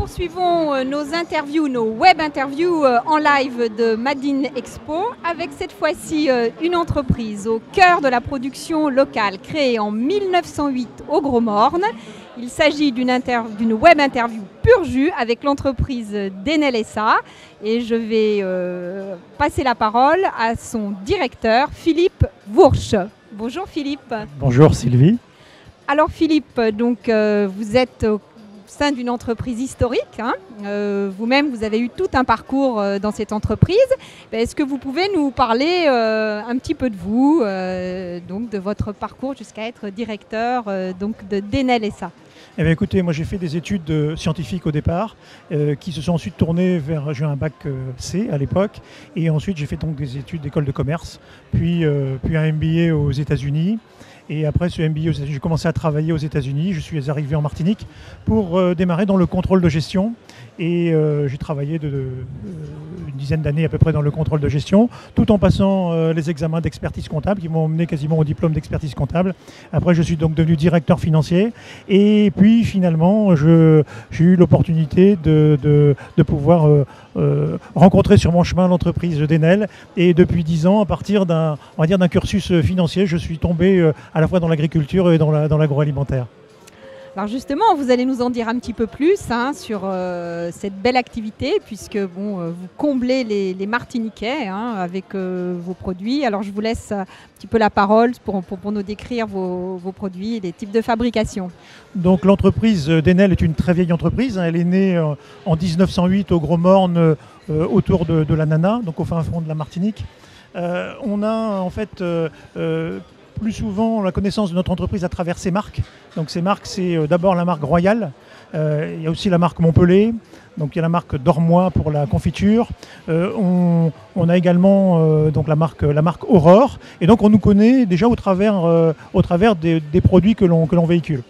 poursuivons nos interviews, nos web interviews en live de Madine Expo avec cette fois-ci une entreprise au cœur de la production locale créée en 1908 au Gros Morne. Il s'agit d'une web interview pur jus avec l'entreprise Denel SA et je vais passer la parole à son directeur Philippe Vourche. Bonjour Philippe. Bonjour Sylvie. Alors Philippe, donc vous êtes au sein d'une entreprise historique. Vous-même, vous avez eu tout un parcours dans cette entreprise. Est-ce que vous pouvez nous parler un petit peu de vous, donc de votre parcours jusqu'à être directeur donc de Denel SA? Eh bien, écoutez, moi j'ai fait des études scientifiques au départ, qui se sont ensuite tournées vers, j'ai eu un bac C à l'époque, et ensuite j'ai fait donc des études d'école de commerce, puis un MBA aux États-Unis. Et après ce MBA, j'ai commencé à travailler aux États-Unis. Je suis arrivé en Martinique pour démarrer dans le contrôle de gestion. Et j'ai travaillé une dizaine d'années à peu près dans le contrôle de gestion, tout en passant les examens d'expertise comptable qui m'ont emmené quasiment au diplôme d'expertise comptable. Après, je suis donc devenu directeur financier. Et puis finalement, j'ai eu l'opportunité de pouvoir rencontrer sur mon chemin l'entreprise Denel. Et depuis 10 ans, à partir d'un cursus financier, je suis tombé à la fois dans l'agriculture et dans l'agroalimentaire. Alors justement, vous allez nous en dire un petit peu plus sur cette belle activité, puisque vous comblez les Martiniquais avec vos produits. Alors je vous laisse un petit peu la parole pour nous décrire vos produits et les types de fabrication. Donc l'entreprise Denel est une très vieille entreprise. Elle est née en 1908 au Gros Morne, autour de l'ananas, donc au fin fond de la Martinique. On a en fait plus souvent la connaissance de notre entreprise à travers ses marques. Donc ces marques, c'est d'abord la marque Royal, il y a aussi la marque Montpellier, donc il y a la marque Dormois pour la confiture, on a également donc la marque Aurore, et donc on nous connaît déjà au travers des produits que l'on véhicule.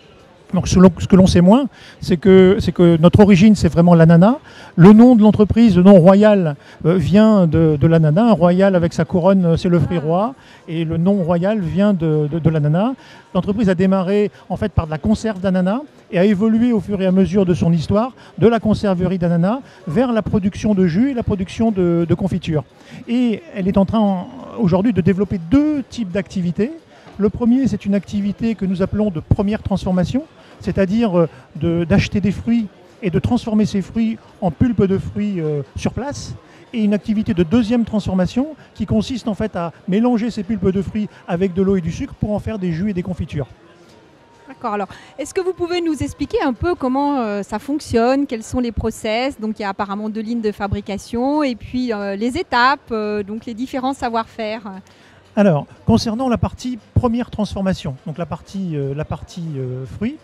Donc ce que l'on sait moins, c'est que notre origine, c'est vraiment l'ananas. Le nom de l'entreprise, le nom Royal, vient de l'ananas. Royal avec sa couronne, c'est le fruit roi. Et le nom Royal vient de l'ananas. L'entreprise a démarré en fait par de la conserve d'ananas et a évolué au fur et à mesure de son histoire de la conserverie d'ananas vers la production de jus et la production de confiture. Et elle est en train aujourd'hui de développer deux types d'activités. Le premier, c'est une activité que nous appelons de première transformation, c'est-à-dire d'acheter des fruits et de transformer ces fruits en pulpe de fruits sur place. Et une activité de deuxième transformation qui consiste en fait à mélanger ces pulpes de fruits avec de l'eau et du sucre pour en faire des jus et des confitures. D'accord. Alors, est-ce que vous pouvez nous expliquer un peu comment ça fonctionne, quels sont les process? Donc, il y a apparemment 2 lignes de fabrication et puis les étapes, donc les différents savoir-faire. Alors, concernant la partie première transformation, donc la partie fruits,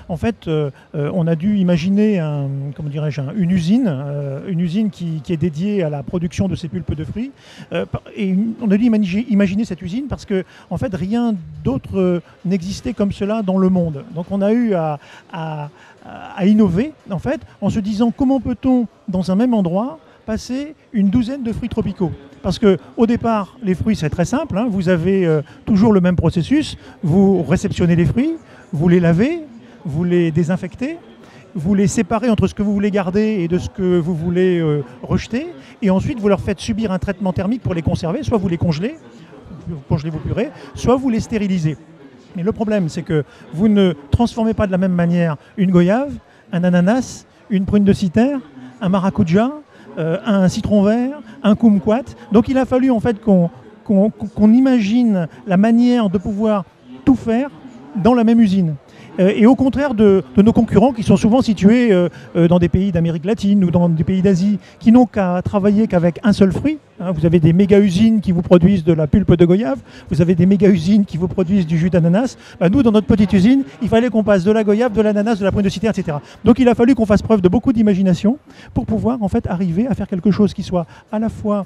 en fait, on a dû imaginer une usine qui est dédiée à la production de ces pulpes de fruits. Et on a dû imaginer cette usine parce que, en fait, rien d'autre n'existait comme cela dans le monde. Donc, on a eu à innover, en fait, en se disant comment peut-on, dans un même endroit, passer une douzaine de fruits tropicaux. Parce qu'au départ, les fruits, c'est très simple. Vous avez toujours le même processus. Vous réceptionnez les fruits, vous les lavez, vous les désinfectez, vous les séparez entre ce que vous voulez garder et de ce que vous voulez rejeter. Et ensuite, vous leur faites subir un traitement thermique pour les conserver. Soit vous les congelez, vous congelez vos purées, soit vous les stérilisez. Mais le problème, c'est que vous ne transformez pas de la même manière une goyave, un ananas, une prune de citer, un maracuja, un citron vert, un kumquat. Donc il a fallu en fait qu'on imagine la manière de pouvoir tout faire dans la même usine. Et au contraire de nos concurrents qui sont souvent situés dans des pays d'Amérique latine ou dans des pays d'Asie, qui n'ont qu'à travailler qu'avec un seul fruit. Vous avez des méga-usines qui vous produisent de la pulpe de goyave, vous avez des méga-usines qui vous produisent du jus d'ananas. Nous, dans notre petite usine, il fallait qu'on passe de la goyave, de l'ananas, de la prune de citer, etc. Donc il a fallu qu'on fasse preuve de beaucoup d'imagination pour pouvoir en fait arriver à faire quelque chose qui soit à la fois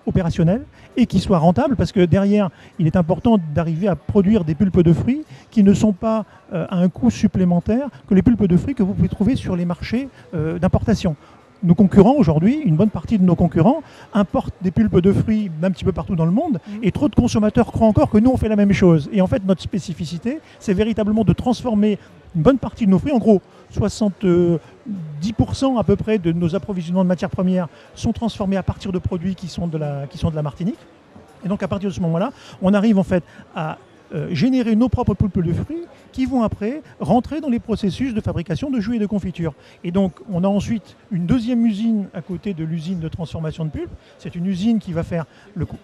opérationnel et qui soit rentable, parce que derrière, il est important d'arriver à produire des pulpes de fruits qui ne sont pas à un coût supplémentaire que les pulpes de fruits que vous pouvez trouver sur les marchés d'importation. Nos concurrents aujourd'hui, une bonne partie de nos concurrents importent des pulpes de fruits d'un petit peu partout dans le monde et trop de consommateurs croient encore que nous on fait la même chose. Et en fait notre spécificité, c'est véritablement de transformer une bonne partie de nos fruits, en gros 70% à peu près de nos approvisionnements de matières premières sont transformés à partir de produits qui sont de la Martinique. Et donc à partir de ce moment-là, on arrive en fait à générer nos propres pulpes de fruits qui vont après rentrer dans les processus de fabrication de jus et de confiture. Et donc on a ensuite une deuxième usine à côté de l'usine de transformation de pulpe. C'est une usine qui va faire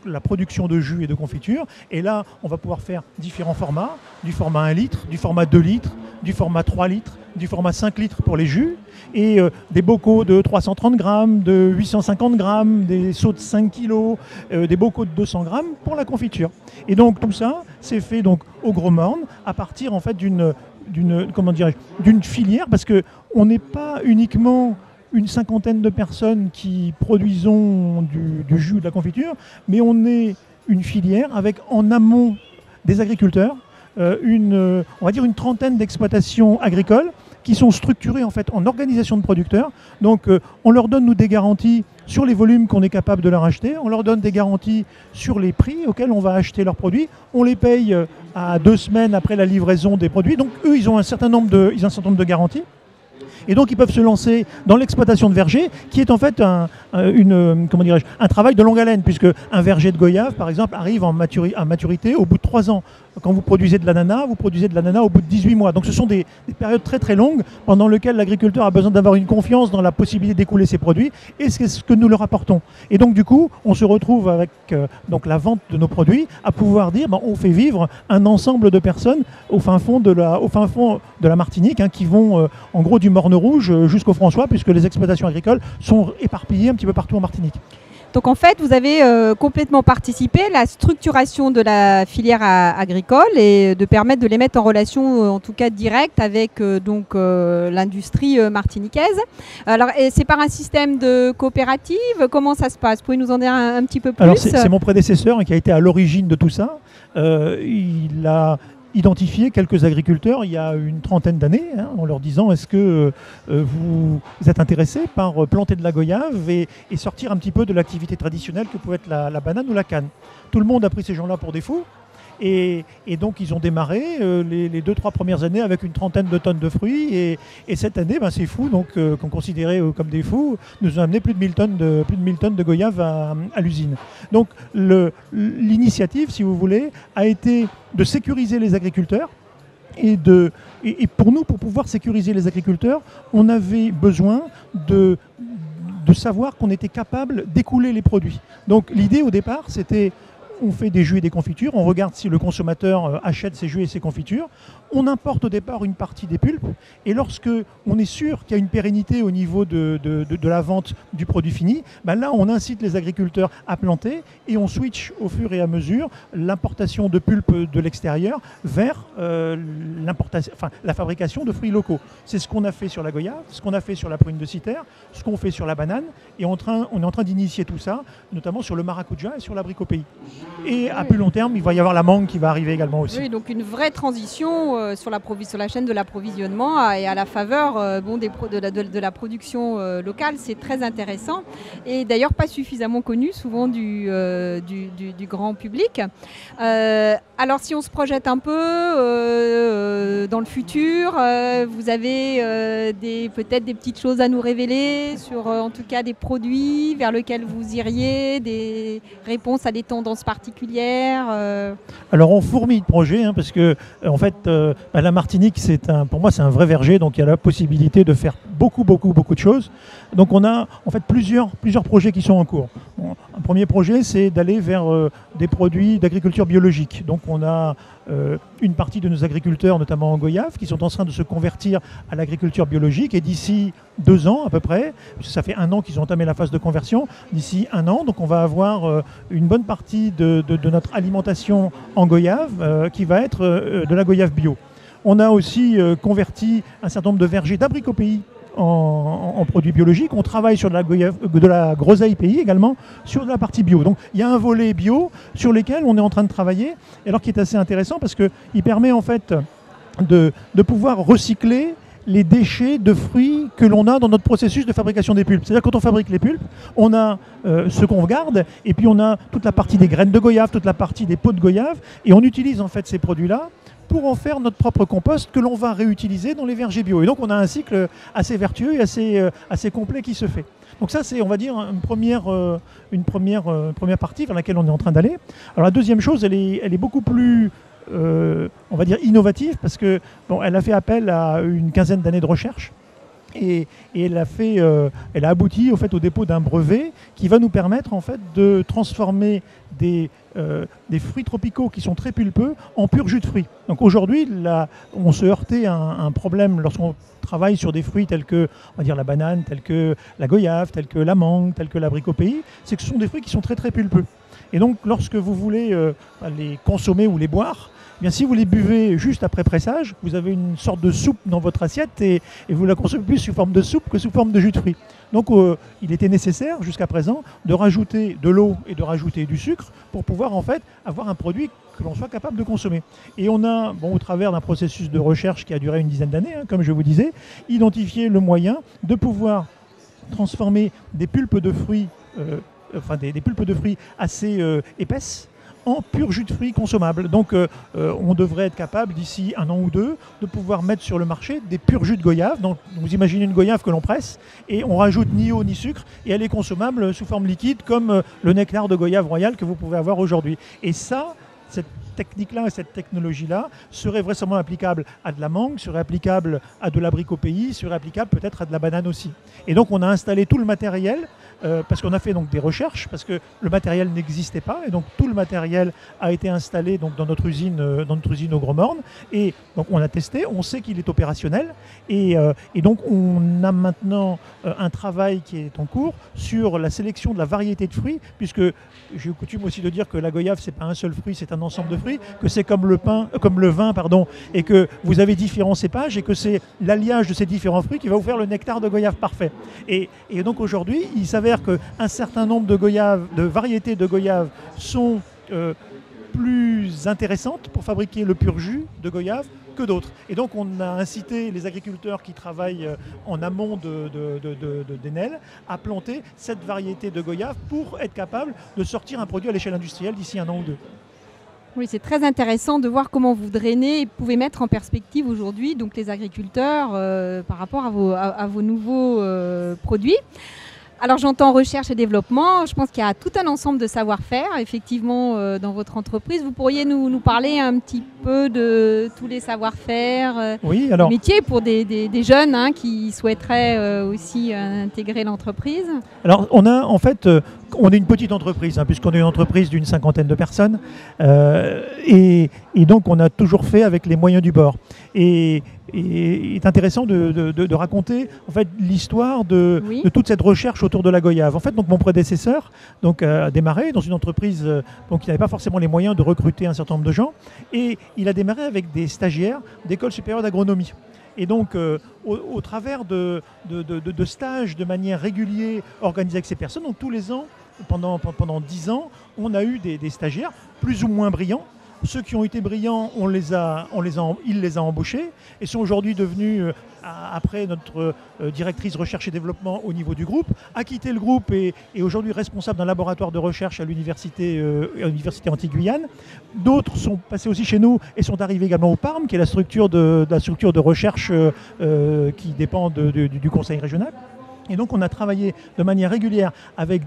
la production de jus et de confiture. Et là, on va pouvoir faire différents formats, du format 1 litre, du format 2 litres, du format 3 litres, du format 5 litres pour les jus, et des bocaux de 330 grammes, de 850 grammes, des seaux de 5 kilos, des bocaux de 200 grammes pour la confiture. Et donc tout ça, c'est fait donc au Gros Morne à partir en fait d'une filière, parce qu'on n'est pas uniquement une cinquantaine de personnes qui produisons du jus ou de la confiture, mais on est une filière avec en amont des agriculteurs, on va dire une trentaine d'exploitations agricoles qui sont structurées en fait en organisation de producteurs. Donc on leur donne nous des garanties sur les volumes qu'on est capable de leur acheter, on leur donne des garanties sur les prix auxquels on va acheter leurs produits, on les paye à 2 semaines après la livraison des produits. Donc eux, ils ont un certain nombre de garanties. Et donc ils peuvent se lancer dans l'exploitation de vergers, qui est en fait un travail de longue haleine, puisque un verger de goyave, par exemple, arrive à maturité au bout de 3 ans. Quand vous produisez de l'ananas, au bout de 18 mois. Donc ce sont des périodes très très longues pendant lesquelles l'agriculteur a besoin d'avoir une confiance dans la possibilité d'écouler ses produits, et c'est ce que nous leur apportons. Et donc du coup, on se retrouve avec donc la vente de nos produits à pouvoir dire on fait vivre un ensemble de personnes au fin fond de la Martinique, qui vont en gros du Morne Rouge jusqu'au François, puisque les exploitations agricoles sont éparpillées un petit peu partout en Martinique. Donc en fait, vous avez complètement participé à la structuration de la filière agricole et de permettre de les mettre en relation, en tout cas directe, avec l'industrie martiniquaise. Alors, c'est par un système de coopérative? Comment ça se passe? Vous pouvez nous en dire un petit peu plus? Alors c'est mon prédécesseur qui a été à l'origine de tout ça. Il a identifié quelques agriculteurs il y a une trentaine d'années, en leur disant est-ce que vous êtes intéressés par planter de la goyave et sortir un petit peu de l'activité traditionnelle que pouvait être la banane ou la canne. Tout le monde a pris ces gens-là pour des fous. Et donc ils ont démarré les 2-3 premières années avec une trentaine de tonnes de fruits, et cette année ces fous qu'on considérait comme des fous nous ont amené plus de 1000 tonnes de goyave à l'usine. Donc l'initiative, si vous voulez, a été de sécuriser les agriculteurs, et pour nous, pour pouvoir sécuriser les agriculteurs, on avait besoin de savoir qu'on était capable d'écouler les produits. Donc l'idée au départ, c'était on fait des jus et des confitures, on regarde si le consommateur achète ses jus et ses confitures, on importe au départ une partie des pulpes, et lorsque on est sûr qu'il y a une pérennité au niveau de la vente du produit fini, là on incite les agriculteurs à planter, et on switch au fur et à mesure l'importation de pulpes de l'extérieur vers la fabrication de fruits locaux. C'est ce qu'on a fait sur la goyave, ce qu'on a fait sur la prune de Citer, ce qu'on fait sur la banane, et on est en train d'initier tout ça, notamment sur le maracuja et sur l'abricot pays. Et à plus long terme, il va y avoir la mangue qui va arriver également aussi. Oui, donc une vraie transition sur la chaîne de l'approvisionnement et à la faveur de la production locale. C'est très intéressant et d'ailleurs pas suffisamment connu souvent du grand public. Alors si on se projette un peu dans le futur, vous avez peut-être des petites choses à nous révéler sur en tout cas des produits vers lesquels vous iriez, des réponses à des tendances particulières? Alors on fourmille de projets, parce que en fait la Martinique, pour moi c'est un vrai verger, donc il y a la possibilité de faire beaucoup de choses. Donc on a en fait plusieurs projets qui sont en cours. Un premier projet, c'est d'aller vers des produits d'agriculture biologique. Donc on a une partie de nos agriculteurs, notamment en goyave, qui sont en train de se convertir à l'agriculture biologique, et d'ici 2 ans à peu près, parce que ça fait 1 an qu'ils ont entamé la phase de conversion, d'ici 1 an, donc on va avoir une bonne partie de notre alimentation en goyave qui va être de la goyave bio. On a aussi converti un certain nombre de vergers d'abricots pays en produits biologiques. On travaille sur de la groseille pays également, sur la partie bio. Donc il y a un volet bio sur lequel on est en train de travailler, alors qui est assez intéressant parce qu'il permet en fait de pouvoir recycler les déchets de fruits que l'on a dans notre processus de fabrication des pulpes. C'est-à-dire quand on fabrique les pulpes, on a ce qu'on garde, et puis on a toute la partie des graines de goyave, toute la partie des pots de goyave, et on utilise en fait ces produits-là pour en faire notre propre compost que l'on va réutiliser dans les vergers bio. Et donc on a un cycle assez vertueux et assez complet qui se fait. Donc ça, c'est, on va dire, une première partie vers laquelle on est en train d'aller. Alors la deuxième chose, elle est beaucoup plus, on va dire, innovative, parce que bon, elle a fait appel à une quinzaine d'années de recherche. Et elle a abouti au fait au dépôt d'un brevet qui va nous permettre en fait de transformer des fruits tropicaux qui sont très pulpeux en pur jus de fruits. Donc aujourd'hui, on se heurtait à un problème lorsqu'on travaille sur des fruits tels que, on va dire, la banane, tels que la goyave, tels que la mangue, tels que l'abricot pays, c'est que ce sont des fruits qui sont très très pulpeux. Et donc lorsque vous voulez les consommer ou les boire, eh bien, si vous les buvez juste après pressage, vous avez une sorte de soupe dans votre assiette et vous la consommez plus sous forme de soupe que sous forme de jus de fruits. Donc il était nécessaire jusqu'à présent de rajouter de l'eau et de rajouter du sucre pour pouvoir en fait avoir un produit que l'on soit capable de consommer. Et on a, au travers d'un processus de recherche qui a duré une dizaine d'années, comme je vous disais, identifié le moyen de pouvoir transformer des pulpes de fruits, des pulpes de fruits assez épaisses, en pur jus de fruits consommable. Donc on devrait être capable d'ici 1 an ou 2 de pouvoir mettre sur le marché des purs jus de goyave. Donc vous imaginez une goyave que l'on presse et on rajoute ni eau ni sucre et elle est consommable sous forme liquide comme le nectar de goyave royal que vous pouvez avoir aujourd'hui. Et ça, cette technique-là et cette technologie-là serait vraisemblablement applicable à de la mangue, serait applicable à de l'abricot pays, serait applicable peut-être à de la banane aussi. Et donc on a installé tout le matériel parce qu'on a fait donc des recherches, parce que le matériel n'existait pas, et donc tout le matériel a été installé donc, dans notre usine au Gros Morne, et donc on a testé, on sait qu'il est opérationnel, et donc on a maintenant un travail qui est en cours sur la sélection de la variété de fruits, puisque j'ai coutume aussi de dire que la goyave c'est pas un seul fruit, c'est un ensemble de fruits, que c'est comme le vin, et que vous avez différents cépages, et que c'est l'alliage de ces différents fruits qui va vous faire le nectar de goyave parfait. Et donc aujourd'hui, il s'avère qu'un certain nombre de variétés de goyave sont plus intéressantes pour fabriquer le pur jus de goyave que d'autres. Et donc on a incité les agriculteurs qui travaillent en amont d'Enel à planter cette variété de goyave pour être capable de sortir un produit à l'échelle industrielle d'ici 1 an ou 2. Oui, c'est très intéressant de voir comment vous drainez et pouvez mettre en perspective aujourd'hui donc les agriculteurs par rapport à vos nouveaux produits. Alors j'entends recherche et développement, je pense qu'il y a tout un ensemble de savoir-faire effectivement dans votre entreprise. Vous pourriez nous parler un petit peu de tous les savoir-faire, métiers pour des jeunes qui souhaiteraient aussi intégrer l'entreprise? Alors on est une petite entreprise, puisqu'on est une entreprise d'une 50aine de personnes et donc on a toujours fait avec les moyens du bord. Et il est intéressant de raconter en fait l'histoire de toute cette recherche autour de la goyave. En fait, donc mon prédécesseur a démarré dans une entreprise qui n'avait pas forcément les moyens de recruter un certain nombre de gens, et il a démarré avec des stagiaires d'école supérieure d'agronomie. Et donc, au travers de stages de manière régulière organisés avec ces personnes, donc tous les ans, pendant 10 ans, on a eu des stagiaires plus ou moins brillants. Ceux qui ont été brillants, il les a embauchés et sont aujourd'hui devenus, après notre directrice recherche et développement au niveau du groupe, a quitté le groupe et aujourd'hui responsable d'un laboratoire de recherche à l'université Antilles-Guyane. D'autres sont passés aussi chez nous et sont arrivés également au PARM, qui est la structure de recherche qui dépend du conseil régional. Et donc on a travaillé de manière régulière avec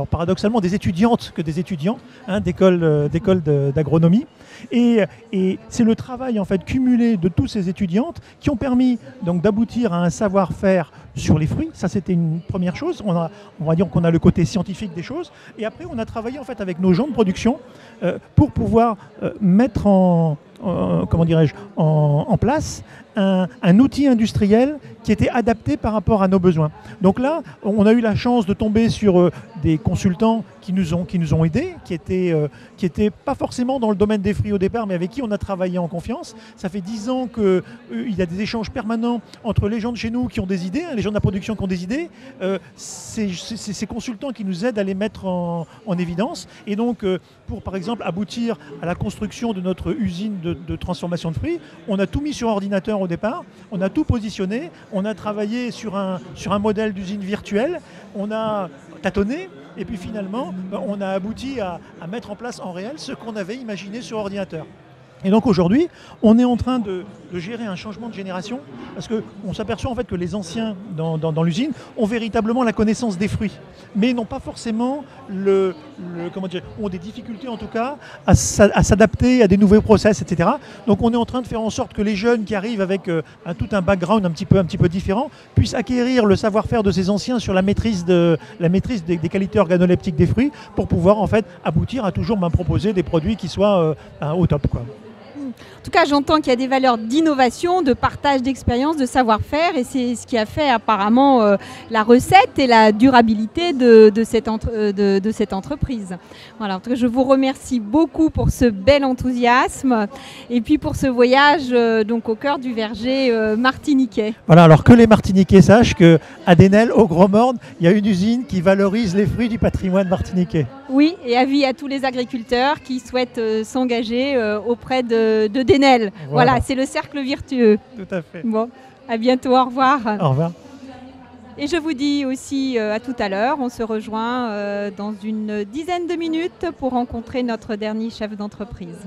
paradoxalement des étudiantes que des étudiants d'école d'agronomie. Et c'est le travail en fait cumulé de tous ces étudiantes qui ont permis donc d'aboutir à un savoir-faire sur les fruits. Ça c'était une première chose. On va dire qu'on a le côté scientifique des choses. Et après on a travaillé en fait avec nos gens de production pour pouvoir mettre en place un outil industriel qui était adapté par rapport à nos besoins. Donc là, on a eu la chance de tomber sur des consultants qui nous ont aidés, qui étaient pas forcément dans le domaine des fruits au départ, mais avec qui on a travaillé en confiance. Ça fait 10 ans qu'il y a des échanges permanents entre les gens de chez nous qui ont des idées, les gens de la production qui ont des idées, ces consultants qui nous aident à les mettre en évidence. Et donc, pour par exemple aboutir à la construction de notre usine de transformation de fruits, on a tout mis sur ordinateur au départ, on a tout positionné, on a travaillé sur un modèle d'usine virtuelle, on a tâtonné, et puis finalement, on a abouti à mettre en place en réel ce qu'on avait imaginé sur ordinateur. Et donc aujourd'hui, on est en train de gérer un changement de génération parce qu'on s'aperçoit en fait que les anciens dans l'usine ont véritablement la connaissance des fruits, mais n'ont pas forcément ont des difficultés en tout cas à s'adapter à des nouveaux process, etc. Donc on est en train de faire en sorte que les jeunes qui arrivent avec tout un background un petit peu différent puissent acquérir le savoir-faire de ces anciens sur la maîtrise des qualités organoleptiques des fruits pour pouvoir en fait aboutir à toujours proposer des produits qui soient au top, quoi. En tout cas, j'entends qu'il y a des valeurs d'innovation, de partage d'expérience, de savoir-faire, et c'est ce qui a fait apparemment la recette et la durabilité de cette entreprise. Voilà, en tout cas, je vous remercie beaucoup pour ce bel enthousiasme et puis pour ce voyage donc au cœur du verger martiniquais. Voilà, alors que les Martiniquais sachent qu'à Denel, au Grand Morne, il y a une usine qui valorise les fruits du patrimoine martiniquais. Oui, et avis à tous les agriculteurs qui souhaitent s'engager auprès de Denel. Voilà, c'est le cercle vertueux. Tout à fait. Bon, à bientôt, au revoir. Au revoir. Et je vous dis aussi à tout à l'heure, on se rejoint dans une dizaine de minutes pour rencontrer notre dernier chef d'entreprise.